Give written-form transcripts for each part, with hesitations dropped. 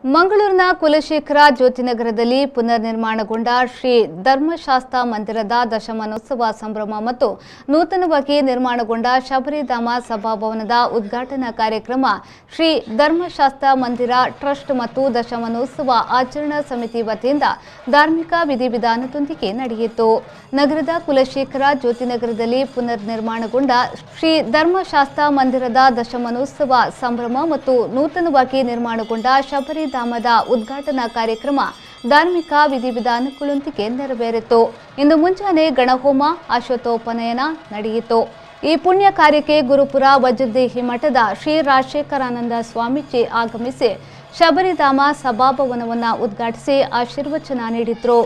ಮಂಗಳೂರಿನ ಕುಲಶೇಖರ ಜ್ಯೋತಿನಗರದಲ್ಲಿ ಪುನರ್ ನಿರ್ಮಾಣಗೊಂಡ ಶ್ರೀ ಧರ್ಮಶಾಸ್ತ್ರ ಮಂದಿರದ ದಶಮಾನೋತ್ಸವ ಸಂಭ್ರಮ ಮತ್ತು ನೂತನವಾಗಿ ನಿರ್ಮಾಣಗೊಂಡ ಶಬರಿಧಾಮ ಸಭಾಭವನದ ಉದ್ಘಾಟನಾ ಕಾರ್ಯಕ್ರಮ ಶ್ರೀ ಧರ್ಮಶಾಸ್ತ್ರ ಮಂದಿರ ಟ್ರಸ್ಟ್ ಮತ್ತು ದಶಮಾನೋತ್ಸವ ಆಚರಣಾ ಸಮಿತಿ ವತಿಯಿಂದ ಧಾರ್ಮಿಕ ವಿಧಿವಿಧಾನದೊಂದಿಗೆ ನಡೆಯಿತು. ನಗರದ ಕುಲಶೇಖರ ಜ್ಯೋತಿನಗರದಲ್ಲಿ ಪುನರ್ ನಿರ್ಮಾಣಗೊಂಡ ಶ್ರೀ ಧರ್ಮಶಾಸ್ತ್ರ ಮಂದಿರದ ದಶಮಾನೋತ್ಸವ ಸಂಭ್ರಮ ಮತ್ತು ನೂತನವಾಗಿ ನಿರ್ಮಾಣಗೊಂಡ ಶಬರಿಧಾಮದ ಉದ್ಘಾಟನಾ ಕಾರ್ಯಕ್ರಮ ಧಾರ್ಮಿಕ ವಿಧಿವಿಧಾನಗಳೊಂದಿಗೆ ನೆರವೇರಿತು. ಇಂದು ಮುಂಜಾನೆ ಗಣಹೋಮ ಅಶ್ವತ್ಥೋಪನಯನ ನಡೆಯಿತು. ಈ ಪುಣ್ಯ ಕಾರ್ಯಕ್ಕೆ ಗುರುಪುರ ವಜ್ರದೇಹಿ ಮಠದ ಶ್ರೀ ರಾಜಶೇಖರಾನಂದ ಸ್ವಾಮೀಜಿ ಆಗಮಿಸಿ ಶಬರಿಧಾಮ ಸಭಾಭವನವನ್ನು ಉದ್ಘಾಟಿಸಿ ಆಶೀರ್ವಚನ ನೀಡಿದರು.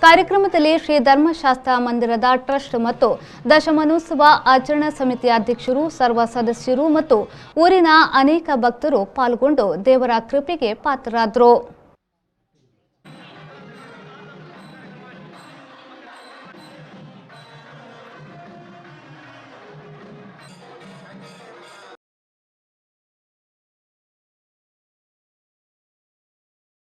ಕಾರ್ಯಕ್ರಮದಲ್ಲಿ ಶ್ರೀ ಧರ್ಮಶಾಸ್ತ್ರ ಮಂದಿರದ ಟ್ರಸ್ಟ್ ಮತ್ತು ದಶಮಾನೋತ್ಸವ ಆಚರಣಾ ಸಮಿತಿ ಅಧ್ಯಕ್ಷರು, ಸರ್ವ ಸದಸ್ಯರು ಮತ್ತು ಊರಿನ ಅನೇಕ ಭಕ್ತರು ಪಾಲ್ಗೊಂಡು ದೇವರ ಕೃಪೆಗೆ ಪಾತ್ರರಾದರು.